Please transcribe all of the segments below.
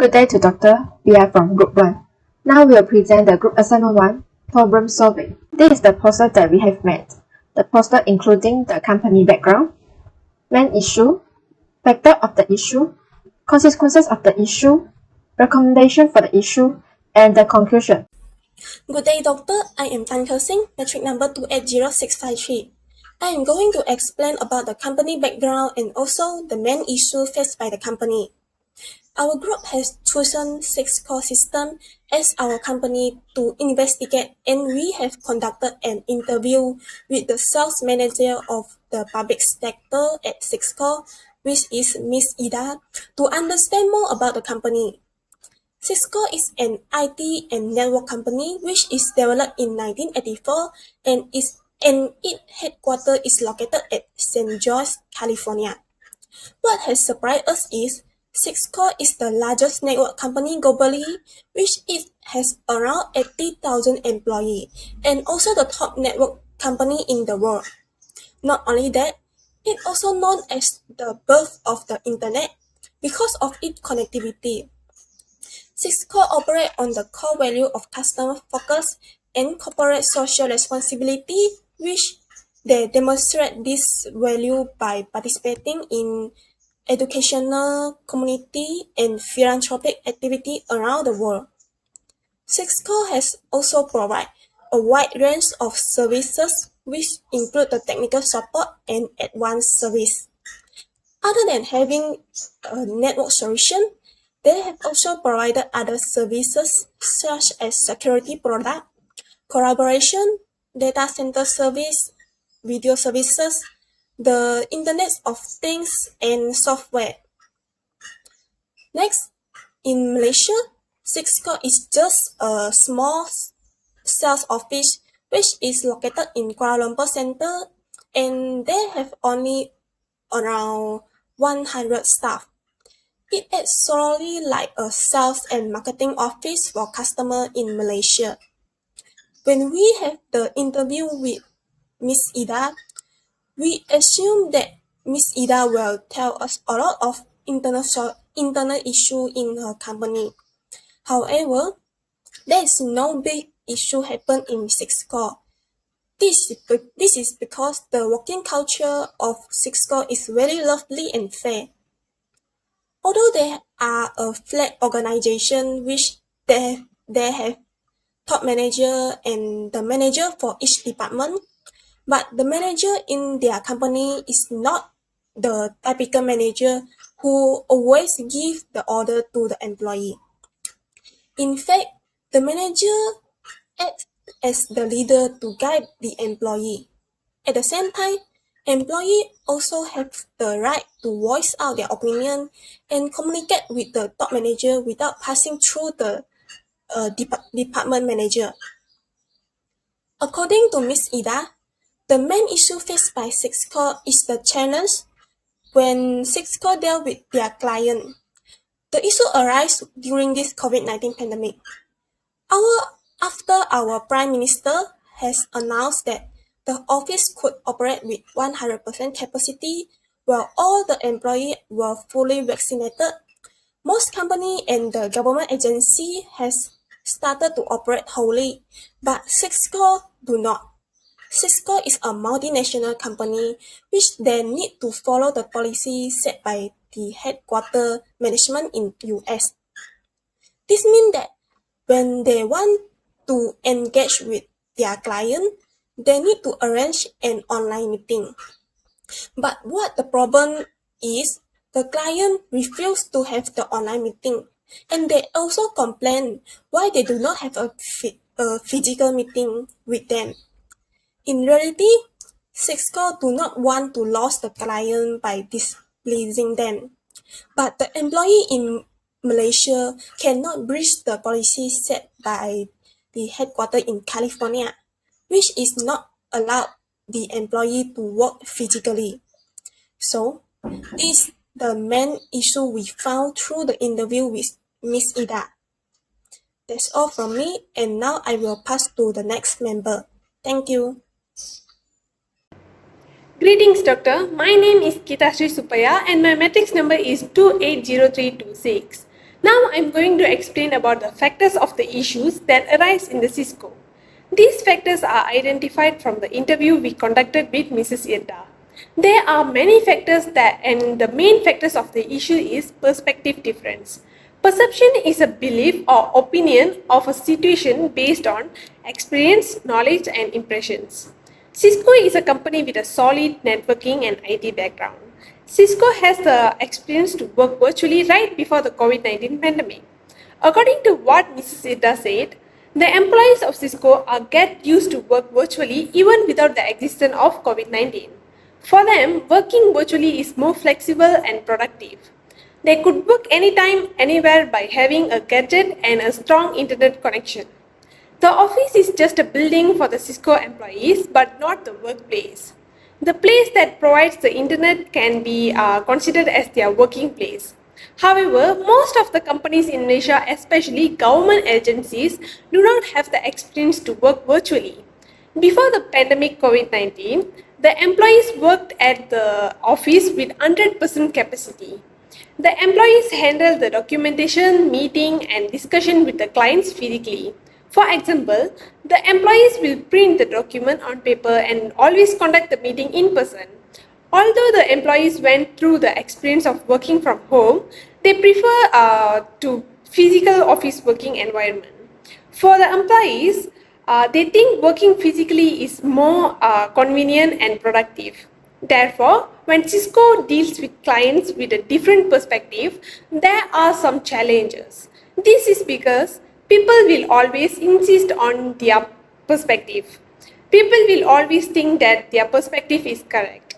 Good day to Doctor. We are from Group 1. Now we will present the Group Assignment 1, Problem Solving. This is the poster that we have made. The poster including the company background, main issue, factor of the issue, consequences of the issue, recommendation for the issue, and the conclusion. Good day, Doctor. I am Tan Singh, metric number 280653. I am going to explain about the company background and also the main issue faced by the company. Our group has chosen 6 core systems as our company to investigate, and we have conducted an interview with the sales manager of the public sector at 6 core, which is Miss Indraah, to understand more about the company. Cisco is an IT and network company which is developed in 1984 and its headquarters is located at St. George, California. What has surprised us is Cisco is the largest network company globally, which has around 80,000 employees and also the top network company in the world. Not only that, it also known as the birth of the internet because of its connectivity. Cisco operates on the core value of customer focus and corporate social responsibility, which they demonstrate this value by participating in educational, community, and philanthropic activity around the world. Cisco has also provided a wide range of services which include the technical support and advanced service. Other than having a network solution, they have also provided other services such as security product, collaboration, data center service, video services, the Internet of Things, and software. Next, in Malaysia, Cisco is just a small sales office which is located in Kuala Lumpur Center, and they have only around 100 staff. It is solely like a sales and marketing office for customers in Malaysia. When we have the interview with Miss Indraah, we assume that Miss Indraah will tell us a lot of internal issue in her company. However, there is no big issue happen in Cisco. This is because the working culture of Cisco is very lovely and fair. Although they are a flat organization which they have top manager and the manager for each department, but the manager in their company is not the typical manager who always give the order to the employee. In fact, the manager acts as the leader to guide the employee. At the same time, employees also have the right to voice out their opinion and communicate with the top manager without passing through the department manager. According to Ms. Indraah, the main issue faced by Cisco is the challenge when Cisco deal with their client. The issue arises during this COVID-19 pandemic. After our Prime Minister has announced that the office could operate with 100% capacity while all the employees were fully vaccinated, most companies and the government agency has started to operate wholly, but Cisco do not. Cisco is a multinational company which they need to follow the policy set by the headquarter management in US. This means that when they want to engage with their client, they need to arrange an online meeting. But what the problem is, the client refused to have the online meeting, and they also complain why they do not have a physical meeting with them. In reality, Cisco do not want to lose the client by displeasing them, but the employee in Malaysia cannot breach the policy set by the headquarters in California, which is not allowed the employee to work physically. So, this is the main issue we found through the interview with Ms. Indraah. That's all from me, and now I will pass to the next member. Thank you. Greetings, Doctor. My name is Kitasri Supaya and my matrix number is 280326. Now I'm going to explain about the factors of the issues that arise in the Cisco. These factors are identified from the interview we conducted with Mrs. Indraah. There are many factors and the main factors of the issue is perspective difference. Perception is a belief or opinion of a situation based on experience, knowledge and impressions. Cisco is a company with a solid networking and IT background. Cisco has the experience to work virtually right before the COVID-19 pandemic. According to what Mrs. Indraah said, the employees of Cisco are get used to work virtually even without the existence of COVID-19. For them, working virtually is more flexible and productive. They could work anytime, anywhere by having a gadget and a strong internet connection. The office is just a building for the Cisco employees, but not the workplace. The place that provides the internet can be considered as their working place. However, most of the companies in Malaysia, especially government agencies, do not have the experience to work virtually. Before the pandemic COVID-19, the employees worked at the office with 100% capacity. The employees handle the documentation, meeting and discussion with the clients physically. For example, the employees will print the document on paper and always conduct the meeting in person. Although the employees went through the experience of working from home, they prefer to physical office working environment. For the employees, they think working physically is more convenient and productive. Therefore, when Cisco deals with clients with a different perspective, there are some challenges. This is because people will always insist on their perspective. People will always think that their perspective is correct.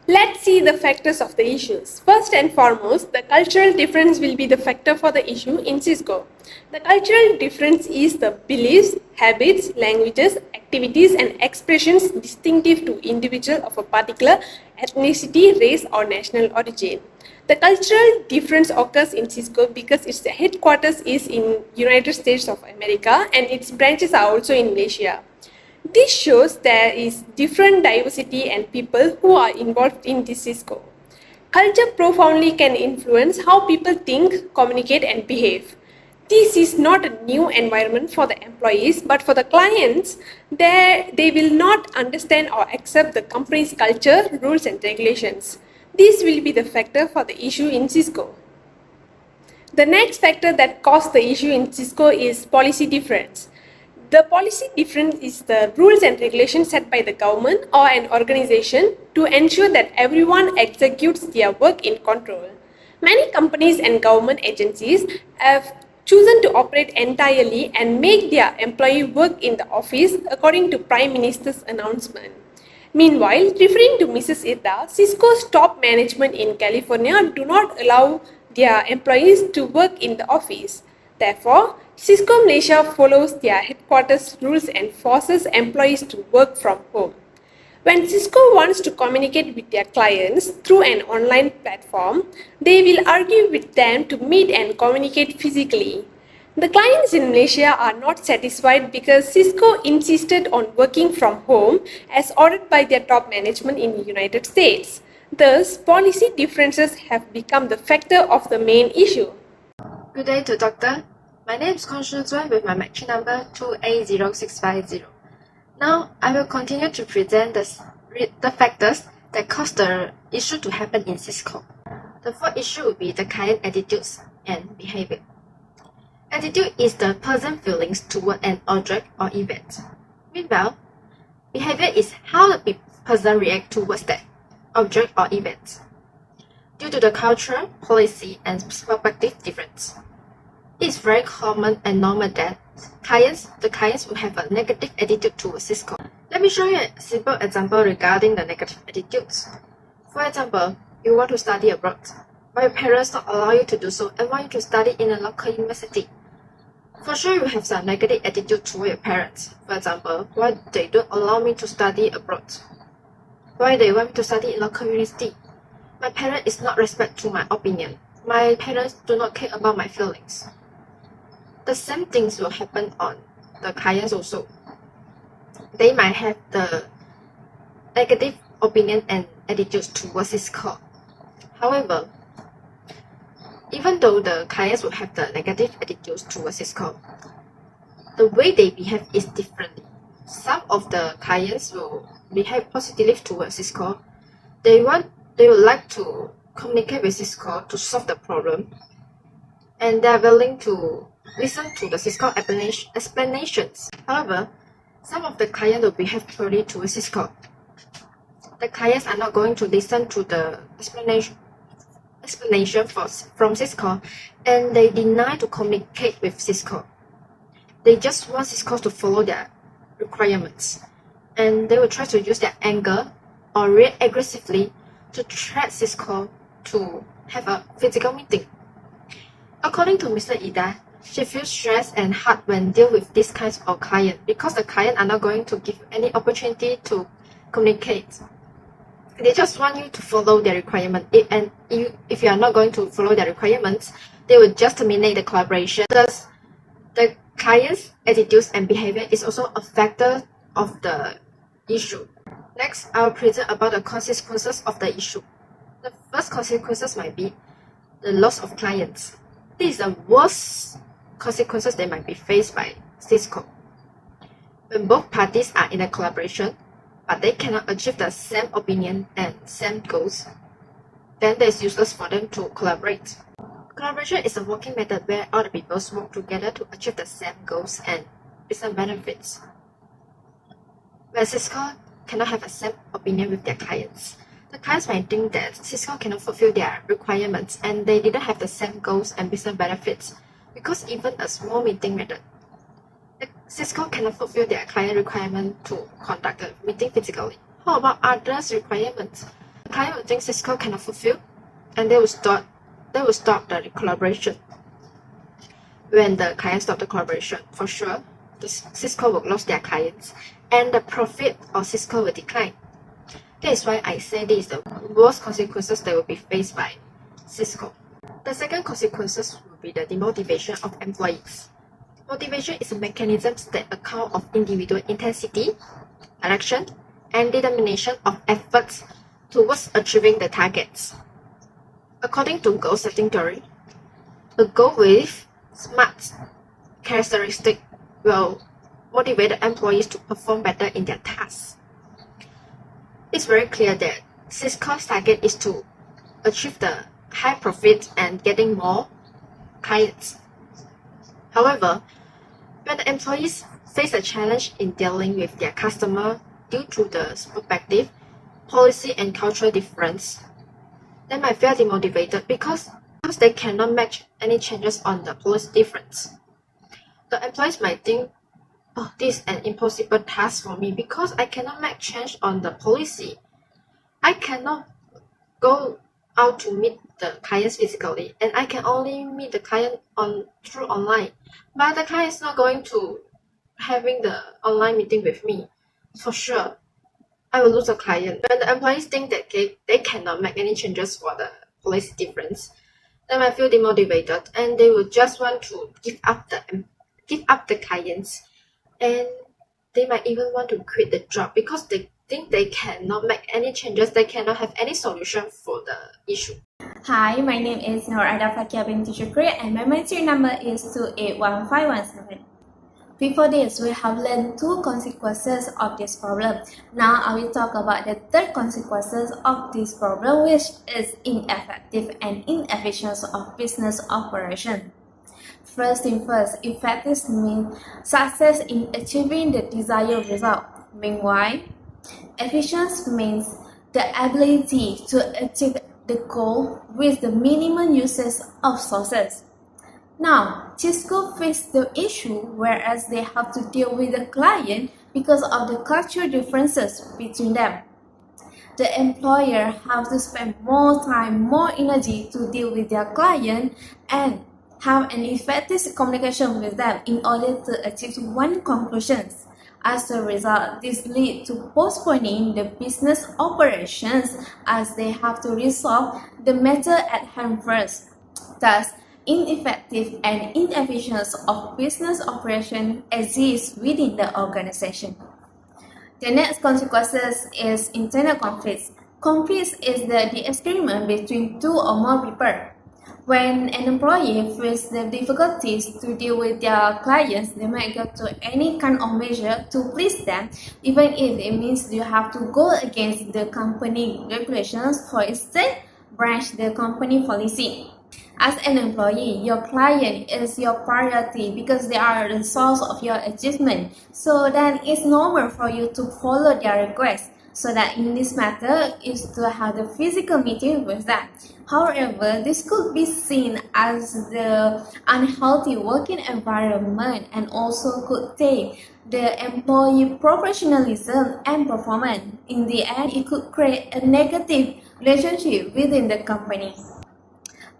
Let's see the factors of the issues. First and foremost, the cultural difference will be the factor for the issue in Cisco. The cultural difference is the beliefs, habits, languages, activities and expressions distinctive to individual of a particular ethnicity, race or national origin. The cultural difference occurs in Cisco because its headquarters is in United States of America and its branches are also in Malaysia. This shows there is different diversity and people who are involved in this Cisco. Culture profoundly can influence how people think, communicate and behave. This is not a new environment for the employees, but for the clients, they will not understand or accept the company's culture, rules and regulations. This will be the factor for the issue in Cisco. The next factor that caused the issue in Cisco is policy difference. The policy difference is the rules and regulations set by the government or an organization to ensure that everyone executes their work in control. Many companies and government agencies have chosen to operate entirely and make their employee work in the office according to Prime Minister's announcement. Meanwhile, referring to Mrs. Indraah, Cisco's top management in California do not allow their employees to work in the office. Therefore, Cisco Malaysia follows their headquarters rules and forces employees to work from home. When Cisco wants to communicate with their clients through an online platform, they will argue with them to meet and communicate physically. The clients in Malaysia are not satisfied because Cisco insisted on working from home as ordered by their top management in the United States. Thus, policy differences have become the factor of the main issue. Good day to Doctor. My name is Kolandaisamy with my matching number 2A0650. Now, I will continue to present the factors that caused the issue to happen in Cisco. The first issue will be the client attitudes and behavior. Attitude is the person's feelings toward an object or event. Meanwhile, behavior is how the person reacts towards that object or event. Due to the cultural, policy, and perspective difference, it's very common and normal that the clients will have a negative attitude towards Cisco. Let me show you a simple example regarding the negative attitudes. For example, you want to study abroad, but your parents don't allow you to do so and want you to study in a local university. For sure, you have some negative attitude toward your parents. For example, why they don't allow me to study abroad? Why they want me to study in local university? My parent is not respect to my opinion. My parents do not care about my feelings. The same things will happen on the clients also. They might have the negative opinion and attitudes towards Cisco. However, even though the clients will have the negative attitudes towards Cisco, the way they behave is differently. Some of the clients will behave positively towards Cisco. They would like to communicate with Cisco to solve the problem, and they are willing to listen to the Cisco explanations. However, some of the clients will behave poorly towards Cisco. The clients are not going to listen to the explanation from Cisco, and they deny to communicate with Cisco. They just want Cisco to follow their requirements, and they will try to use their anger or react aggressively to threat Cisco to have a physical meeting. According to Mr. Ida, she feels stressed and hard when deal with these kinds of clients because the client are not going to give any opportunity to communicate. They just want you to follow their requirement, and if you are not going to follow their requirements, they will just terminate the collaboration. Thus, the client's attitudes and behavior is also a factor of the issue. Next, I will present about the consequences of the issue. The first consequences might be the loss of clients. This is the worst consequences that might be faced by Cisco. When both parties are in a collaboration, but they cannot achieve the same opinion and same goals, then it is useless for them to collaborate. Collaboration is a working method where all the people work together to achieve the same goals and business benefits. When Cisco cannot have the same opinion with their clients, the clients might think that Cisco cannot fulfill their requirements and they didn't have the same goals and business benefits, because even a small meeting method, Cisco cannot fulfill their client requirement to conduct a meeting physically. How about others' requirements? The client will think Cisco cannot fulfill, and they will stop the collaboration. When the client stops the collaboration, for sure, Cisco will lose their clients, and the profit of Cisco will decline. That is why I say this is the worst consequences that will be faced by Cisco. The second consequences will be the demotivation of employees. Motivation is a mechanism that account of individual intensity, direction, and determination of efforts towards achieving the targets. According to goal setting theory, a goal with SMART characteristic will motivate the employees to perform better in their tasks. It's very clear that Cisco's target is to achieve the high profit and getting more clients. However, when the employees face a challenge in dealing with their customer due to the perspective, policy, and cultural difference, they might feel demotivated because they cannot match any changes on the policy difference. The employees might think, oh, this is an impossible task for me because I cannot make change on the policy. I cannot go out to meet the clients physically, and I can only meet the client through online. But the client is not going to having the online meeting with me. For sure, I will lose a client. When the employees think that they cannot make any changes for the policy difference, they might feel demotivated, and they will just want to give up the clients, and they might even want to quit the job because they think they cannot make any changes, they cannot have any solution for the issue. Hi, my name is Indraah Fakia binti Shukri and my mentoring number is 281517. Before this, we have learned two consequences of this problem. Now I will talk about the third consequences of this problem, which is ineffective and inefficient of business operation. First thing first, effective means success in achieving the desired result. Meanwhile, efficiency means the ability to achieve the goal with the minimum usage of sources. Now, Cisco faced the issue whereas they have to deal with the client because of the cultural differences between them. The employer has to spend more time, more energy to deal with their client and have an effective communication with them in order to achieve one conclusion. As a result, this leads to postponing the business operations as they have to resolve the matter at hand first. Thus, ineffective and inefficient of business operation exists within the organization. The next consequences is internal conflicts. Conflicts is the disagreement between two or more people. When an employee faces the difficulties to deal with their clients, they might go to any kind of measure to please them, even if it means you have to go against the company regulations, for instance, breach the company policy. As an employee, your client is your priority because they are the source of your achievement. So then it's normal for you to follow their request. So that in this matter is to have the physical meeting with them. However, this could be seen as the unhealthy working environment and also could take the employee professionalism and performance. In the end, it could create a negative relationship within the company.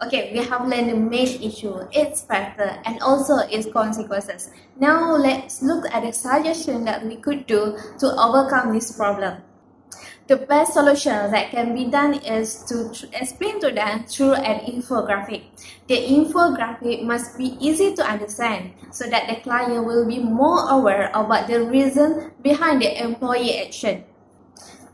Okay, we have learned the main issue, its factor, and also its consequences. Now let's look at the suggestion that we could do to overcome this problem. The best solution that can be done is to explain to them through an infographic. The infographic must be easy to understand so that the client will be more aware about the reason behind the employee action.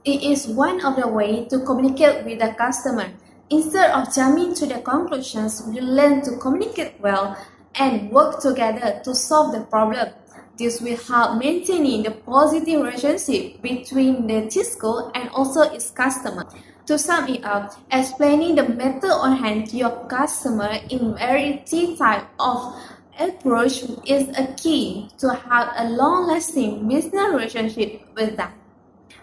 It is one of the ways to communicate with the customer. Instead of jumping to the conclusions, we learn to communicate well and work together to solve the problem. This will help maintaining the positive relationship between the Cisco and also its customer. To sum it up, explaining the matter on hand to your customer in variety type of approach is a key to have a long-lasting business relationship with them.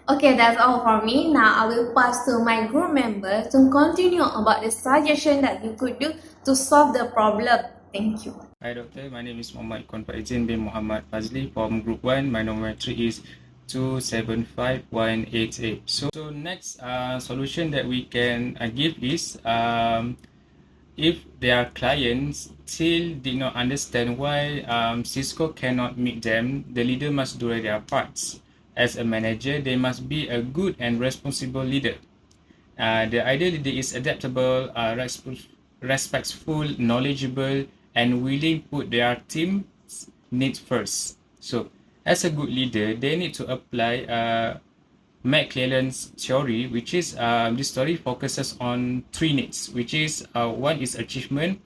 Okay, that's all for me. Now I will pass to my group member to continue about the suggestion that you could do to solve the problem. Thank you. Hi doctor, my name is Muhammad Konfaizin bin Muhammad Fazli from group 1. My numerator is 275188. So next solution that we can give is if their clients still did not understand why Cisco cannot meet them, the leader must do their parts. As a manager, they must be a good and responsible leader. The ideal leader is adaptable, respectful, knowledgeable, and willing to put their team's needs first. So, as a good leader, they need to apply McClellan's theory, which is this theory focuses on three needs, which is one is achievement,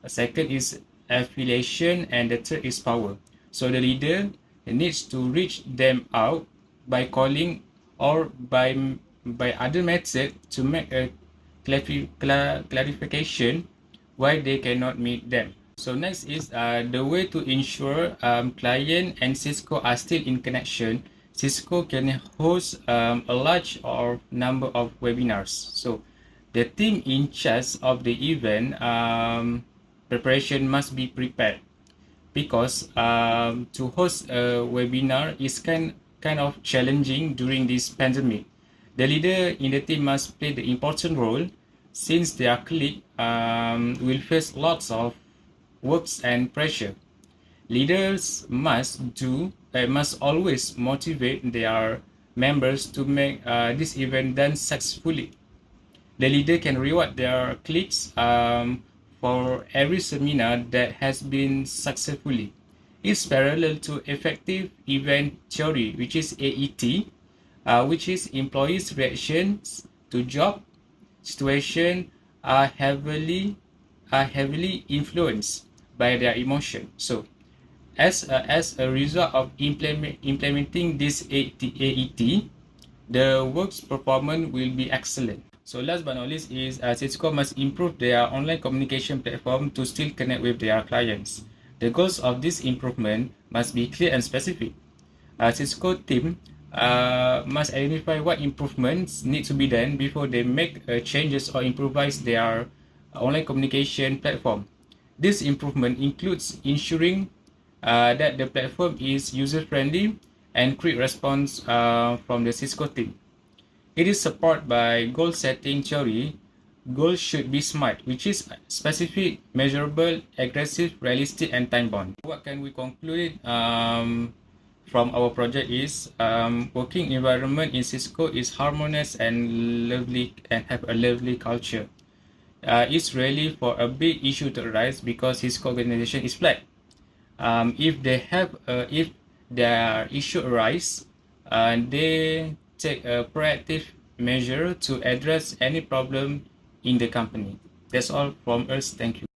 second is affiliation, and the third is power. So the leader needs to reach them out by calling or by other method to make a clarification why they cannot meet them. So next is the way to ensure client and Cisco are still in connection. Cisco can host a large number of webinars. So the team in charge of the event preparation must be prepared, because to host a webinar is kind of challenging during this pandemic. The leader in the team must play the important role, since their colleague will face lots of works and pressure. Leaders must always motivate their members to make this event done successfully. The leader can reward their colleagues for every seminar that has been successfully. It's parallel to effective event theory, which is AET, which is employees' reactions to job situation are heavily influenced by their emotion. So, as a result of implementing this AET, the work's performance will be excellent. So last but not least is Cisco must improve their online communication platform to still connect with their clients. The goals of this improvement must be clear and specific. Cisco team must identify what improvements need to be done before they make changes or improvise their online communication platform. This improvement includes ensuring that the platform is user-friendly and quick response from the Cisco team. It is supported by goal-setting theory. Goals should be SMART, which is specific, measurable, aggressive, realistic, and time-bound. What can we conclude from our project is working environment in Cisco is harmonious and lovely and have a lovely culture. It's really for a big issue to arise because Cisco organization is flat. If their issue arise, they take a proactive measure to address any problem in the company. That's all from us. Thank you.